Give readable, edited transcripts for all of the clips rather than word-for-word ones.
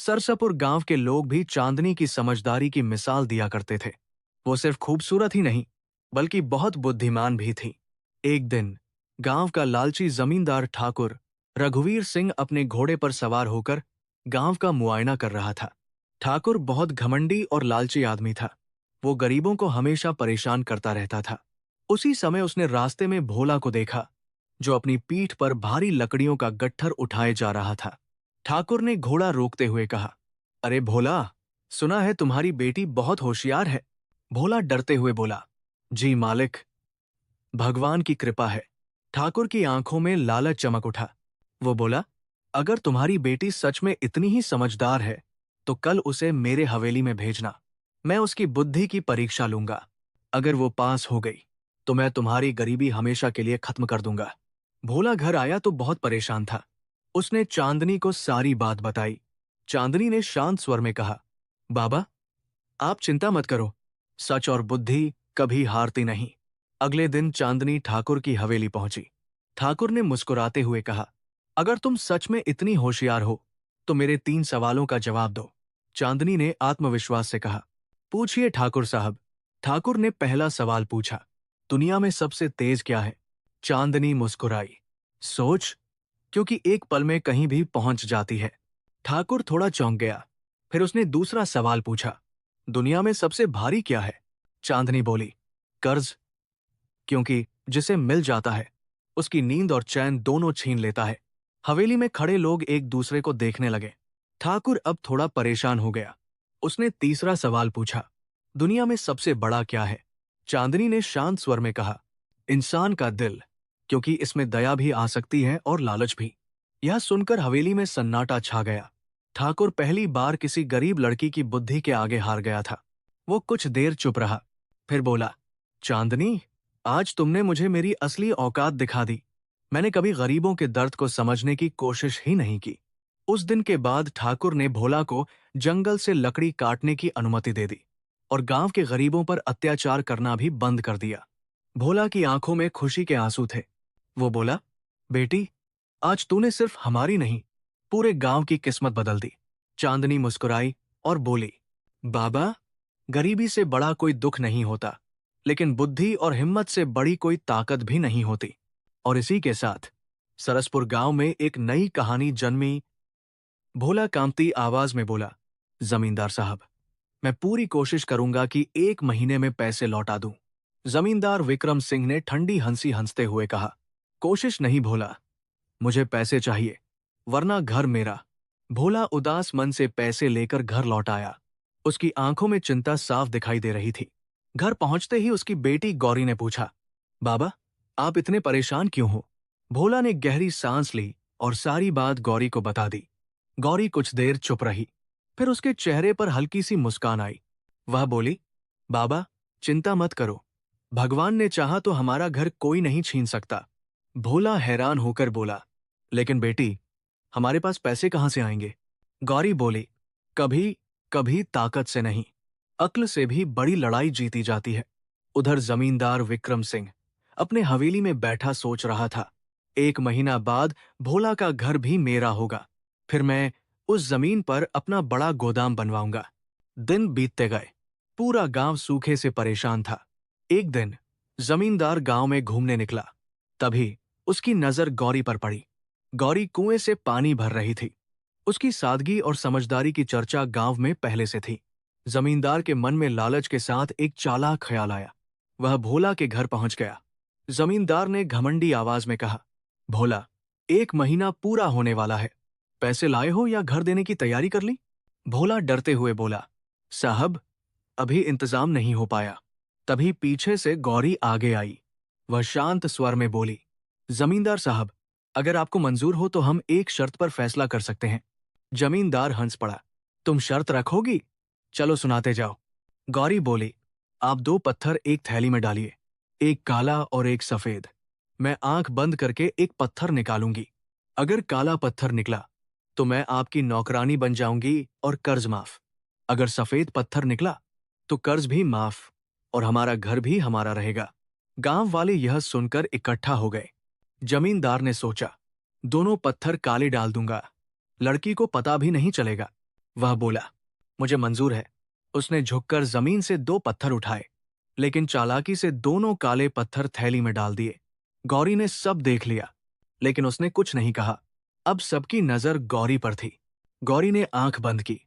सरसापुर गांव के लोग भी चांदनी की समझदारी की मिसाल दिया करते थे। वो सिर्फ खूबसूरत ही नहीं, बल्कि बहुत बुद्धिमान भी थी। एक दिन गांव का लालची जमींदार ठाकुर रघुवीर सिंह अपने घोड़े पर सवार होकर गांव का मुआयना कर रहा था। ठाकुर बहुत घमंडी और लालची आदमी था। वो गरीबों को हमेशा परेशान करता रहता था। उसी समय उसने रास्ते में भोला को देखा, जो अपनी पीठ पर भारी लकड़ियों का गट्ठर उठाए जा रहा था। ठाकुर ने घोड़ा रोकते हुए कहा, अरे भोला, सुना है तुम्हारी बेटी बहुत होशियार है। भोला डरते हुए बोला, जी मालिक, भगवान की कृपा है। ठाकुर की आंखों में लालच चमक उठा। वो बोला, अगर तुम्हारी बेटी सच में इतनी ही समझदार है तो कल उसे मेरे हवेली में भेजना। मैं उसकी बुद्धि की परीक्षा लूंगा। अगर वो पास हो गई तो मैं तुम्हारी गरीबी हमेशा के लिए खत्म कर दूंगा। भोला घर आया तो बहुत परेशान था। उसने चांदनी को सारी बात बताई। चांदनी ने शांत स्वर में कहा, बाबा, आप चिंता मत करो, सच और बुद्धि कभी हारती नहीं। अगले दिन चांदनी ठाकुर की हवेली पहुंची। ठाकुर ने मुस्कुराते हुए कहा, अगर तुम सच में इतनी होशियार हो तो मेरे 3 सवालों का जवाब दो। चांदनी ने आत्मविश्वास से कहा, पूछिए ठाकुर साहब। ठाकुर ने पहला सवाल पूछा, दुनिया में सबसे तेज क्या है? चांदनी मुस्कुराई, सोच, क्योंकि एक पल में कहीं भी पहुंच जाती है। ठाकुर थोड़ा चौंक गया। फिर उसने दूसरा सवाल पूछा, दुनिया में सबसे भारी क्या है? चांदनी बोली, कर्ज, क्योंकि जिसे मिल जाता है उसकी नींद और चैन दोनों छीन लेता है। हवेली में खड़े लोग एक दूसरे को देखने लगे। ठाकुर अब थोड़ा परेशान हो गया। उसने तीसरा सवाल पूछा, दुनिया में सबसे बड़ा क्या है? चांदनी ने शांत स्वर में कहा, इंसान का दिल, क्योंकि इसमें दया भी आ सकती है और लालच भी। यह सुनकर हवेली में सन्नाटा छा गया। ठाकुर पहली बार किसी गरीब लड़की की बुद्धि के आगे हार गया था। वो कुछ देर चुप रहा, फिर बोला, चांदनी, आज तुमने मुझे मेरी असली औकात दिखा दी। मैंने कभी गरीबों के दर्द को समझने की कोशिश ही नहीं की। उस दिन के बाद ठाकुर ने भोला को जंगल से लकड़ी काटने की अनुमति दे दी और गांव के गरीबों पर अत्याचार करना भी बंद कर दिया। भोला की आंखों में खुशी के आंसू थे। वो बोला, बेटी, आज तूने सिर्फ हमारी नहीं, पूरे गांव की किस्मत बदल दी। चांदनी मुस्कुराई और बोली, बाबा, गरीबी से बड़ा कोई दुख नहीं होता, लेकिन बुद्धि और हिम्मत से बड़ी कोई ताकत भी नहीं होती। और इसी के साथ सरसपुर गांव में एक नई कहानी जन्मी। भोला कांपती आवाज में बोला, जमींदार साहब, मैं पूरी कोशिश करूंगा कि 1 महीने में पैसे लौटा दूं। जमींदार विक्रम सिंह ने ठंडी हंसी हंसते हुए कहा, कोशिश नहीं भोला, मुझे पैसे चाहिए, वरना घर मेरा। भोला उदास मन से पैसे लेकर घर लौट आया। उसकी आंखों में चिंता साफ दिखाई दे रही थी। घर पहुंचते ही उसकी बेटी गौरी ने पूछा, बाबा, आप इतने परेशान क्यों हो? भोला ने गहरी सांस ली और सारी बात गौरी को बता दी। गौरी कुछ देर चुप रही, फिर उसके चेहरे पर हल्की सी मुस्कान आई। वह बोली, बाबा, चिंता मत करो, भगवान ने चाहा तो हमारा घर कोई नहीं छीन सकता। भोला हैरान होकर बोला, लेकिन बेटी, हमारे पास पैसे कहां से आएंगे? गौरी बोली, कभी कभी ताकत से नहीं, अक्ल से भी बड़ी लड़ाई जीती जाती है। उधर जमींदार विक्रम सिंह अपने हवेली में बैठा सोच रहा था, 1 महीना बाद भोला का घर भी मेरा होगा। फिर मैं उस जमीन पर अपना बड़ा गोदाम बनवाऊंगा। दिन बीतते गए। पूरा गांव सूखे से परेशान था। एक दिन जमींदार गांव में घूमने निकला। तभी उसकी नजर गौरी पर पड़ी। गौरी कुएं से पानी भर रही थी। उसकी सादगी और समझदारी की चर्चा गांव में पहले से थी। जमींदार के मन में लालच के साथ एक चालाक ख्याल आया। वह भोला के घर पहुंच गया। जमींदार ने घमंडी आवाज में कहा, भोला, 1 महीना पूरा होने वाला है, पैसे लाए हो या घर देने की तैयारी कर ली? भोला डरते हुए बोला, साहब, अभी इंतजाम नहीं हो पाया। तभी पीछे से गौरी आगे आई। वह शांत स्वर में बोली, जमींदार साहब, अगर आपको मंजूर हो तो हम एक शर्त पर फैसला कर सकते हैं। जमींदार हंस पड़ा, तुम शर्त रखोगी? चलो सुनाते जाओ। गौरी बोली, आप 2 पत्थर एक थैली में डालिए, एक काला और एक सफेद। मैं आंख बंद करके एक पत्थर निकालूंगी। अगर काला पत्थर निकला तो मैं आपकी नौकरानी बन जाऊंगी और कर्ज माफ। अगर सफेद पत्थर निकला तो कर्ज भी माफ और हमारा घर भी हमारा रहेगा। गांव वाले यह सुनकर इकट्ठा हो गए। जमींदार ने सोचा, दोनों पत्थर काले डाल दूंगा, लड़की को पता भी नहीं चलेगा। वह बोला, मुझे मंजूर है। उसने झुककर जमीन से 2 पत्थर उठाए, लेकिन चालाकी से दोनों काले पत्थर थैली में डाल दिए। गौरी ने सब देख लिया, लेकिन उसने कुछ नहीं कहा। अब सबकी नजर गौरी पर थी। गौरी ने आंख बंद की,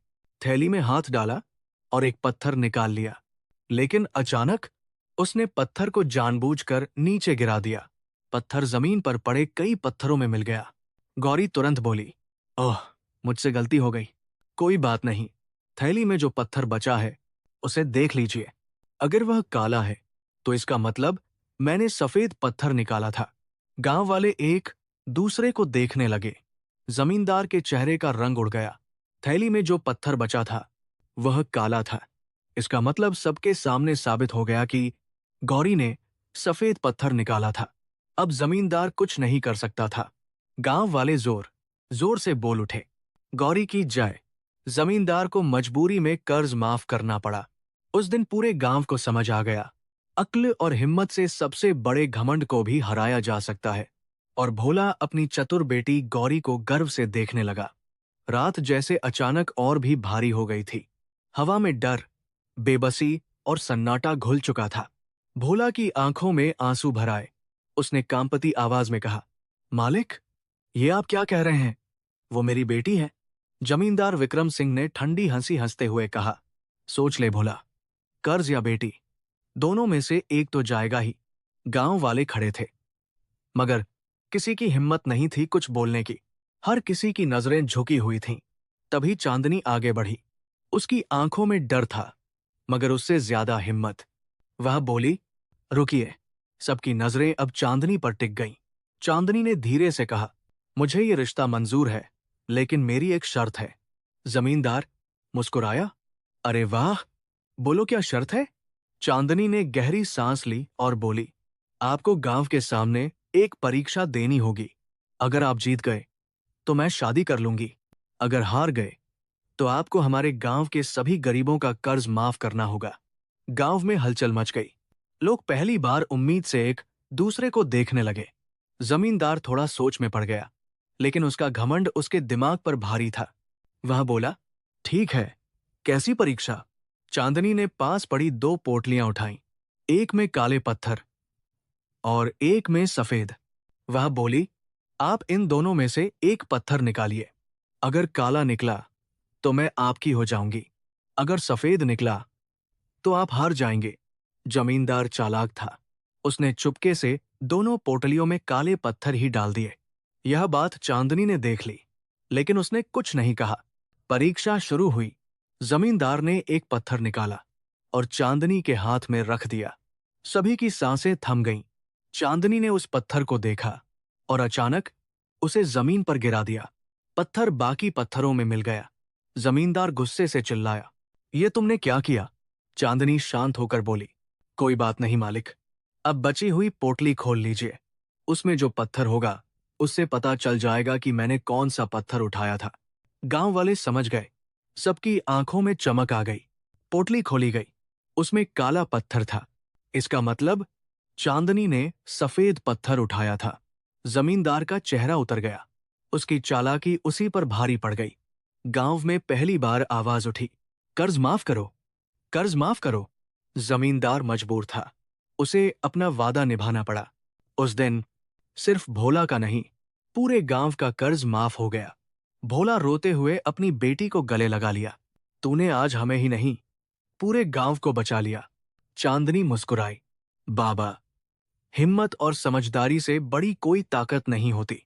थैली में हाथ डाला और एक पत्थर निकाल लिया, लेकिन अचानक उसने पत्थर को जानबूझकर नीचे गिरा दिया। पत्थर जमीन पर पड़े कई पत्थरों में मिल गया। गौरी तुरंत बोली, ओह, मुझसे गलती हो गई। कोई बात नहीं, थैली में जो पत्थर बचा है उसे देख लीजिए। अगर वह काला है तो इसका मतलब मैंने सफेद पत्थर निकाला था। गांव वाले एक दूसरे को देखने लगे। जमींदार के चेहरे का रंग उड़ गया। थैली में जो पत्थर बचा था वह काला था। इसका मतलब सबके सामने साबित हो गया कि गौरी ने सफेद पत्थर निकाला था। अब जमींदार कुछ नहीं कर सकता था। गांव वाले जोर जोर से बोल उठे, गौरी की जय। जमींदार को मजबूरी में कर्ज माफ करना पड़ा। उस दिन पूरे गांव को समझ आ गया, अक्ल और हिम्मत से सबसे बड़े घमंड को भी हराया जा सकता है। और भोला अपनी चतुर बेटी गौरी को गर्व से देखने लगा। रात जैसे अचानक और भी भारी हो गई थी। हवा में डर, बेबसी और सन्नाटा घुल चुका था। भोला की आंखों में आंसू भर आए। उसने कांपती आवाज में कहा, मालिक, ये आप क्या कह रहे हैं? वो मेरी बेटी है। जमींदार विक्रम सिंह ने ठंडी हंसी हंसते हुए कहा, सोच ले भोला, कर्ज या बेटी, दोनों में से एक तो जाएगा ही। गांव वाले खड़े थे, मगर किसी की हिम्मत नहीं थी कुछ बोलने की। हर किसी की नजरें झुकी हुई थीं। तभी चांदनी आगे बढ़ी। उसकी आंखों में डर था, मगर उससे ज्यादा हिम्मत। वह बोली, रुकिए। सबकी नजरें अब चांदनी पर टिक गईं। चांदनी ने धीरे से कहा, मुझे ये रिश्ता मंजूर है, लेकिन मेरी एक शर्त है। जमींदार मुस्कुराया, अरे वाह, बोलो क्या शर्त है? चांदनी ने गहरी सांस ली और बोली, आपको गांव के सामने एक परीक्षा देनी होगी। अगर आप जीत गए तो मैं शादी कर लूंगी। अगर हार गए तो आपको हमारे गांव के सभी गरीबों का कर्ज माफ करना होगा। गांव में हलचल मच गई। लोग पहली बार उम्मीद से एक दूसरे को देखने लगे। जमींदार थोड़ा सोच में पड़ गया, लेकिन उसका घमंड उसके दिमाग पर भारी था। वह बोला, ठीक है, कैसी परीक्षा? चांदनी ने पास पड़ी 2 पोटलियां उठाईं, एक में काले पत्थर और एक में सफेद। वह बोली, आप इन दोनों में से एक पत्थर निकालिए। अगर काला निकला तो मैं आपकी हो जाऊंगी। अगर सफेद निकला तो आप हार जाएंगे। जमींदार चालाक था। उसने चुपके से दोनों पोटलियों में काले पत्थर ही डाल दिए। यह बात चांदनी ने देख ली, लेकिन उसने कुछ नहीं कहा। परीक्षा शुरू हुई। जमींदार ने एक पत्थर निकाला और चांदनी के हाथ में रख दिया। सभी की सांसें थम गईं। चांदनी ने उस पत्थर को देखा और अचानक उसे जमीन पर गिरा दिया। पत्थर बाकी पत्थरों में मिल गया। जमींदार गुस्से से चिल्लाया, ये तुमने क्या किया? चांदनी शांत होकर बोली, कोई बात नहीं मालिक, अब बची हुई पोटली खोल लीजिए। उसमें जो पत्थर होगा उससे पता चल जाएगा कि मैंने कौन सा पत्थर उठाया था। गांव वाले समझ गए। सबकी आंखों में चमक आ गई। पोटली खोली गई। उसमें काला पत्थर था। इसका मतलब चांदनी ने सफेद पत्थर उठाया था। जमींदार का चेहरा उतर गया। उसकी चालाकी उसी पर भारी पड़ गई। गांव में पहली बार आवाज उठी, कर्ज माफ करो, कर्ज माफ करो। जमींदार मजबूर था। उसे अपना वादा निभाना पड़ा। उस दिन सिर्फ भोला का नहीं, पूरे गांव का कर्ज माफ हो गया। भोला रोते हुए अपनी बेटी को गले लगा लिया, तूने आज हमें ही नहीं, पूरे गांव को बचा लिया। चांदनी मुस्कुराई, बाबा, हिम्मत और समझदारी से बड़ी कोई ताकत नहीं होती।